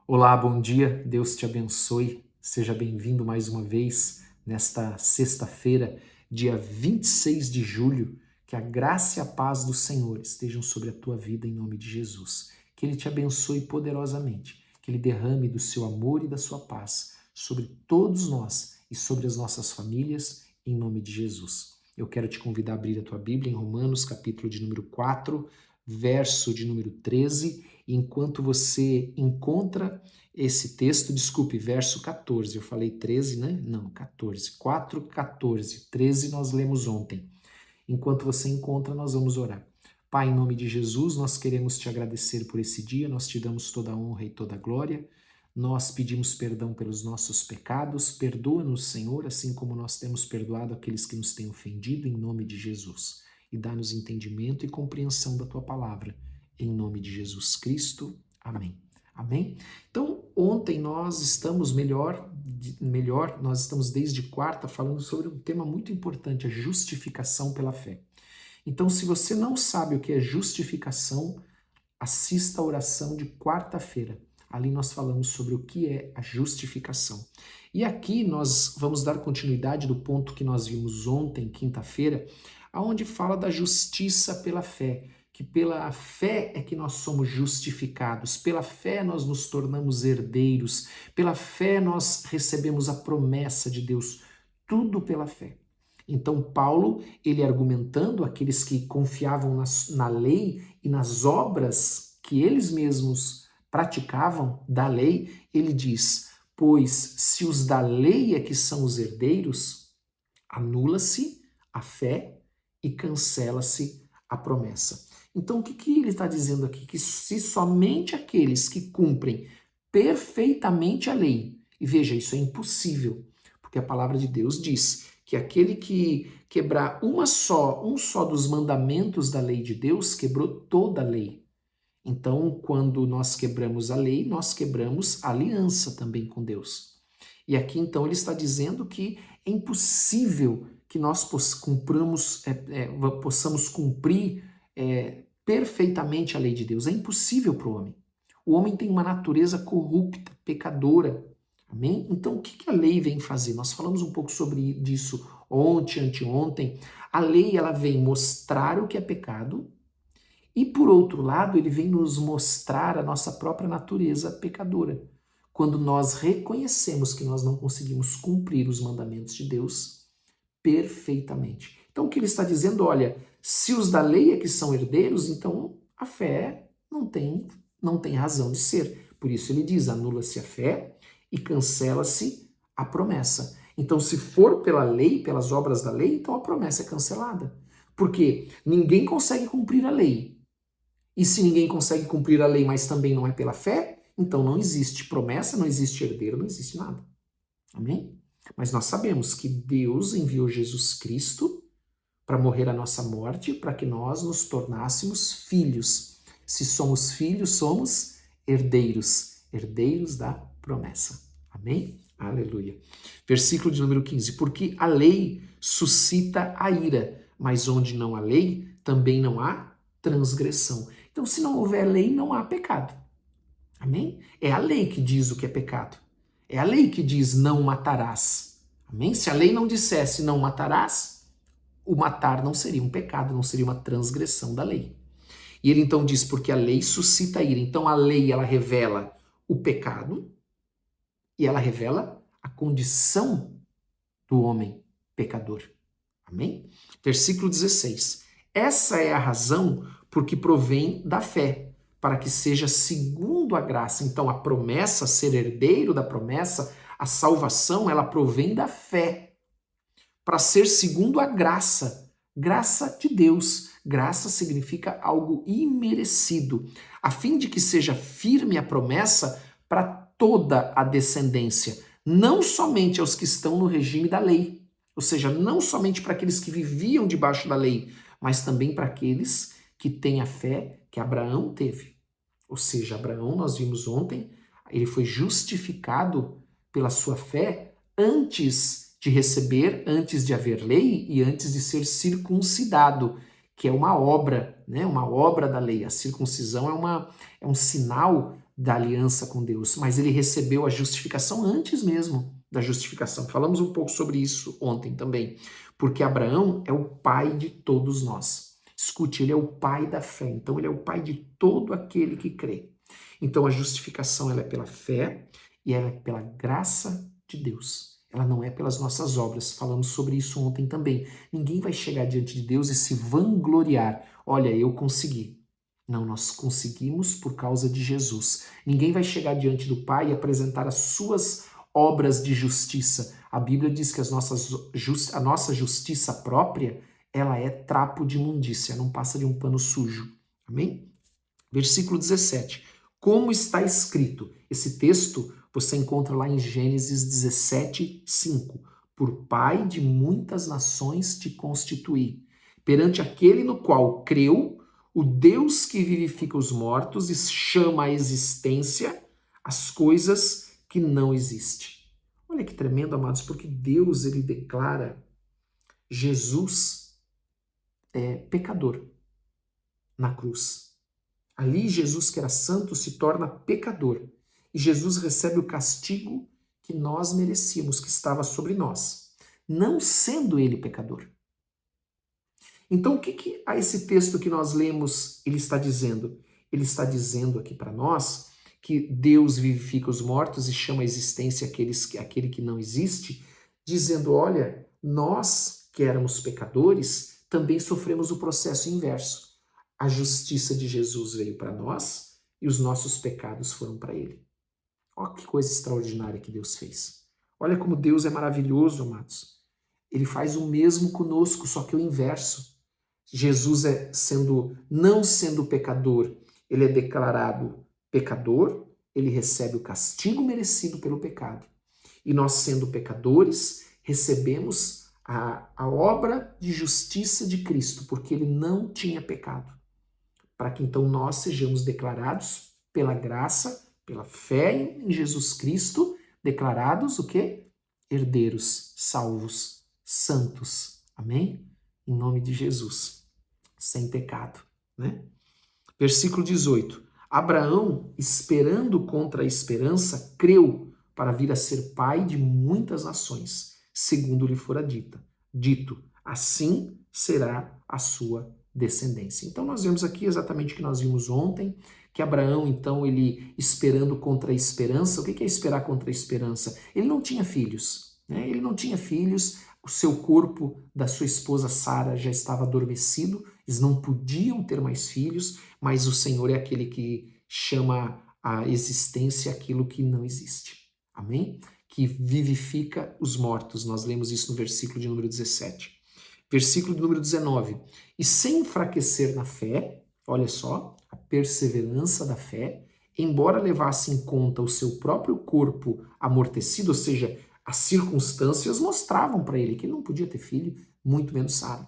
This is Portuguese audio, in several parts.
Olá, bom dia, Deus te abençoe, seja bem-vindo mais uma vez nesta sexta-feira, dia 26 de julho, que a graça e a paz do Senhor estejam sobre a tua vida em nome de Jesus, que Ele te abençoe poderosamente, que Ele derrame do seu amor e da sua paz sobre todos nós e sobre as nossas famílias em nome de Jesus. Eu quero te convidar a abrir a tua Bíblia em Romanos, capítulo de número 4, verso de número 13, enquanto você encontra esse texto, desculpe, verso 14, eu falei 13, né? Não, 14, 4, 14, 13 nós lemos ontem. Enquanto você encontra, nós vamos orar. Pai, em nome de Jesus, nós queremos te agradecer por esse dia, nós te damos toda a honra e toda a glória, nós pedimos perdão pelos nossos pecados, perdoa-nos, Senhor, assim como nós temos perdoado aqueles que nos têm ofendido, em nome de Jesus. E dá-nos entendimento e compreensão da tua palavra, em nome de Jesus Cristo. Amém. Amém? Então, ontem nós estamos nós estamos desde quarta falando sobre um tema muito importante, a justificação pela fé. Então, se você não sabe o que é justificação, assista a oração de quarta-feira. Ali nós falamos sobre o que é a justificação. E aqui nós vamos dar continuidade do ponto que nós vimos ontem, quinta-feira, aonde fala da justiça pela fé, que pela fé é que nós somos justificados, pela fé nós nos tornamos herdeiros, pela fé nós recebemos a promessa de Deus, tudo pela fé. Então Paulo, ele argumentando aqueles que confiavam na lei e nas obras que eles mesmos praticavam da lei, ele diz, pois se os da lei é que são os herdeiros, anula-se a fé e cancela-se a promessa. Então, o que ele está dizendo aqui? Que se somente aqueles que cumprem perfeitamente a lei, e veja, isso é impossível, porque a palavra de Deus diz que aquele que quebrar um só dos mandamentos da lei de Deus, quebrou toda a lei. Então, quando nós quebramos a lei, nós quebramos a aliança também com Deus. E aqui, então, ele está dizendo que é impossível que nós possamos cumprir perfeitamente a lei de Deus. É impossível para o homem. O homem tem uma natureza corrupta, pecadora. Amém? Então, o que a lei vem fazer? Nós falamos um pouco sobre disso ontem, anteontem. A lei, ela vem mostrar o que é pecado e, por outro lado, ele vem nos mostrar a nossa própria natureza pecadora. Quando nós reconhecemos que nós não conseguimos cumprir os mandamentos de Deus perfeitamente. Então, o que ele está dizendo, olha, se os da lei é que são herdeiros, então a fé não tem razão de ser. Por isso ele diz, anula-se a fé e cancela-se a promessa. Então, se for pela lei, pelas obras da lei, então a promessa é cancelada. Porque ninguém consegue cumprir a lei. E se ninguém consegue cumprir a lei, mas também não é pela fé, então não existe promessa, não existe herdeiro, não existe nada. Amém? Mas nós sabemos que Deus enviou Jesus Cristo para morrer a nossa morte, para que nós nos tornássemos filhos. Se somos filhos, somos herdeiros, herdeiros da promessa. Amém? Aleluia. Versículo de número 15. Porque a lei suscita a ira, mas onde não há lei, também não há transgressão. Então, se não houver lei, não há pecado. Amém? É a lei que diz o que é pecado. É a lei que diz não matarás. Amém? Se a lei não dissesse não matarás, o matar não seria um pecado, não seria uma transgressão da lei. E ele então diz, porque a lei suscita ira. Então a lei, ela revela o pecado e ela revela a condição do homem pecador. Amém? Versículo 16. Essa é a razão porque provém da fé, para que seja segundo a graça. Então a promessa, ser herdeiro da promessa, a salvação, ela provém da fé, para ser segundo a graça. Graça de Deus. Graça significa algo imerecido, a fim de que seja firme a promessa para toda a descendência, não somente aos que estão no regime da lei, ou seja, não somente para aqueles que viviam debaixo da lei, mas também para aqueles que têm a fé que Abraão teve. Ou seja, Abraão, nós vimos ontem, ele foi justificado pela sua fé antes de receber, antes de haver lei e antes de ser circuncidado, que é uma obra, né? Uma obra da lei. A circuncisão é um sinal da aliança com Deus, mas ele recebeu a justificação antes mesmo da justificação. Falamos um pouco sobre isso ontem também, porque Abraão é o pai de todos nós. Escute, ele é o pai da fé, então ele é o pai de todo aquele que crê. Então a justificação ela é pela fé e ela é pela graça de Deus. Ela não é pelas nossas obras. Falamos sobre isso ontem também. Ninguém vai chegar diante de Deus e se vangloriar. Olha, eu consegui. Não, nós conseguimos por causa de Jesus. Ninguém vai chegar diante do Pai e apresentar as suas obras de justiça. A Bíblia diz que a nossa justiça própria, ela é trapo de imundícia, não passa de um pano sujo. Amém? Versículo 17. Como está escrito? Esse texto você encontra lá em Gênesis 17, 5. Por pai de muitas nações te constituí, perante aquele no qual creu, o Deus que vivifica os mortos e chama à existência as coisas que não existem. Olha que tremendo, amados, porque Deus ele declara Jesus pecador na cruz. Ali Jesus, que era santo, se torna pecador. E Jesus recebe o castigo que nós merecíamos, que estava sobre nós, não sendo ele pecador. Então, o que a esse texto que nós lemos ele está dizendo? Ele está dizendo aqui para nós que Deus vivifica os mortos e chama à existência aquele que não existe, dizendo, olha, nós que éramos pecadores, também sofremos o processo inverso. A justiça de Jesus veio para nós e os nossos pecados foram para ele. Olha que coisa extraordinária que Deus fez. Olha como Deus é maravilhoso, amados. Ele faz o mesmo conosco, só que o inverso. Jesus não sendo pecador, ele é declarado pecador, ele recebe o castigo merecido pelo pecado. E nós, sendo pecadores, recebemos a obra de justiça de Cristo, porque ele não tinha pecado. Para que então nós sejamos declarados pela graça, pela fé em Jesus Cristo, declarados o quê? Herdeiros, salvos, santos. Amém? Em nome de Jesus. Sem pecado, né? Versículo 18. Abraão, esperando contra a esperança, creu para vir a ser pai de muitas nações, segundo lhe fora dito, assim será a sua descendência. Então nós vemos aqui exatamente o que nós vimos ontem, que Abraão, então, ele esperando contra a esperança. O que é esperar contra a esperança? Ele não tinha filhos, né? Ele não tinha filhos, o seu corpo da sua esposa Sara já estava adormecido, eles não podiam ter mais filhos, mas o Senhor é aquele que chama à existência aquilo que não existe. Amém? Que vivifica os mortos. Nós lemos isso no versículo de número 17. Versículo de número 19. E sem enfraquecer na fé, olha só, a perseverança da fé, embora levasse em conta o seu próprio corpo amortecido, ou seja, as circunstâncias mostravam para ele que ele não podia ter filho, muito menos Sara.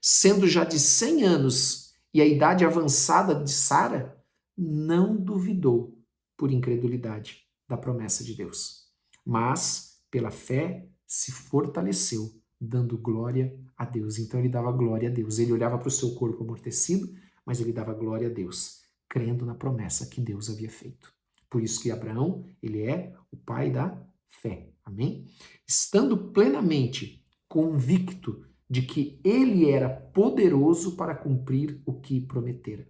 Sendo já de 100 anos e a idade avançada de Sara, não duvidou por incredulidade da promessa de Deus, mas pela fé se fortaleceu, dando glória a Deus. Então ele dava glória a Deus. Ele olhava para o seu corpo amortecido, mas ele dava glória a Deus, crendo na promessa que Deus havia feito. Por isso que Abraão, ele é o pai da fé. Amém? Estando plenamente convicto de que ele era poderoso para cumprir o que prometera.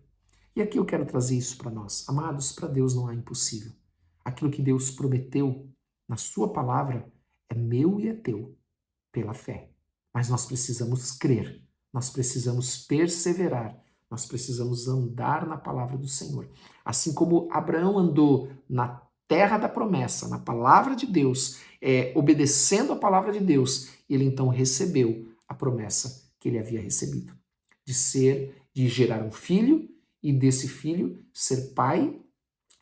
E aqui eu quero trazer isso para nós. Amados, para Deus não há impossível. Aquilo que Deus prometeu na sua palavra é meu e é teu, pela fé. Mas nós precisamos crer, nós precisamos perseverar, nós precisamos andar na palavra do Senhor. Assim como Abraão andou na terra da promessa, na palavra de Deus, obedecendo a palavra de Deus, ele então recebeu a promessa que ele havia recebido, de gerar um filho e desse filho ser pai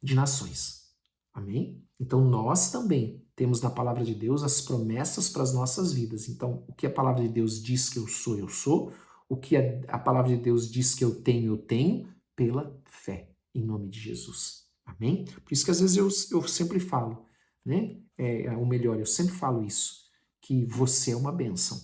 de nações. Amém? Então nós também temos na palavra de Deus as promessas para as nossas vidas. Então, o que a palavra de Deus diz que eu sou, eu sou. O que a palavra de Deus diz que eu tenho pela fé, em nome de Jesus. Amém? Por isso que às vezes eu sempre falo, né? Ou melhor, eu sempre falo isso, que você é uma bênção.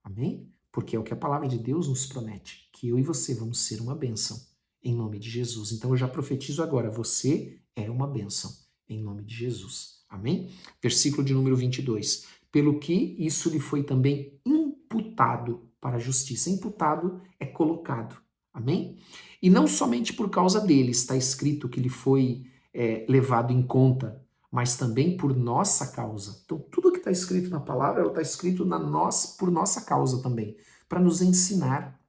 Amém? Porque é o que a palavra de Deus nos promete, que eu e você vamos ser uma bênção, em nome de Jesus. Então eu já profetizo agora, você é uma bênção, em nome de Jesus. Amém? Versículo de número 22. Pelo que isso lhe foi também imputado para a justiça. Imputado é colocado. Amém? E não somente por causa dele está escrito que lhe foi levado em conta, mas também por nossa causa. Então, tudo que está escrito na palavra, está escrito por nossa causa também, para nos ensinar,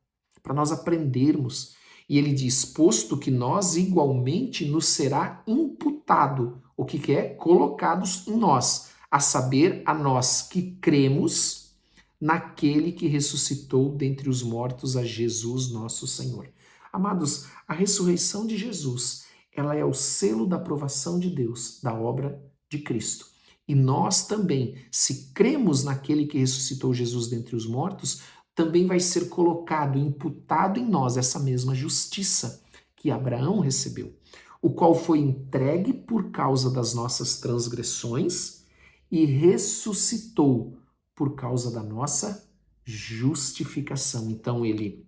para nós aprendermos. E ele diz, posto que nós igualmente nos será imputado, o que é? Colocados em nós, a saber, a nós que cremos naquele que ressuscitou dentre os mortos, a Jesus nosso Senhor. Amados, a ressurreição de Jesus, ela é o selo da aprovação de Deus, da obra de Cristo. E nós também, se cremos naquele que ressuscitou Jesus dentre os mortos, também vai ser colocado, imputado em nós essa mesma justiça que Abraão recebeu, o qual foi entregue por causa das nossas transgressões e ressuscitou por causa da nossa justificação. Então ele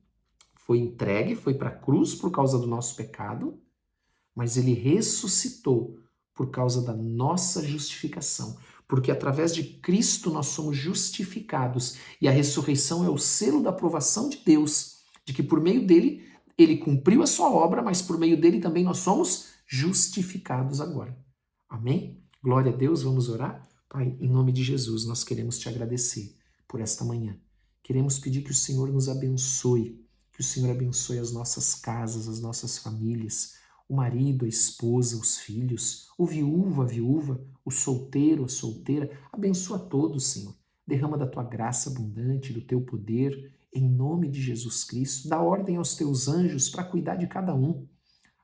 foi entregue, foi para a cruz por causa do nosso pecado, mas ele ressuscitou por causa da nossa justificação. Porque através de Cristo nós somos justificados. E a ressurreição é o selo da aprovação de Deus, de que por meio dele, ele cumpriu a sua obra, mas por meio dele também nós somos justificados agora. Amém? Glória a Deus, vamos orar? Pai, em nome de Jesus, nós queremos te agradecer por esta manhã. Queremos pedir que o Senhor nos abençoe, que o Senhor abençoe as nossas casas, as nossas famílias, o marido, a esposa, os filhos, o viúvo, a viúva, o solteiro, a solteira. Abençoa todos, Senhor. Derrama da tua graça abundante, do teu poder, em nome de Jesus Cristo. Dá ordem aos teus anjos para cuidar de cada um.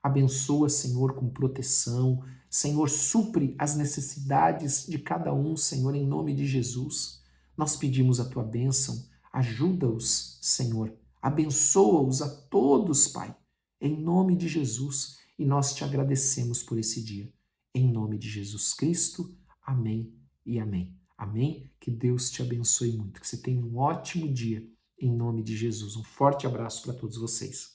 Abençoa, Senhor, com proteção. Senhor, supre as necessidades de cada um, Senhor, em nome de Jesus. Nós pedimos a tua bênção. Ajuda-os, Senhor. Abençoa-os a todos, Pai, em nome de Jesus. E nós te agradecemos por esse dia. Em nome de Jesus Cristo. Amém e amém. Amém? Que Deus te abençoe muito. Que você tenha um ótimo dia. Em nome de Jesus. Um forte abraço para todos vocês.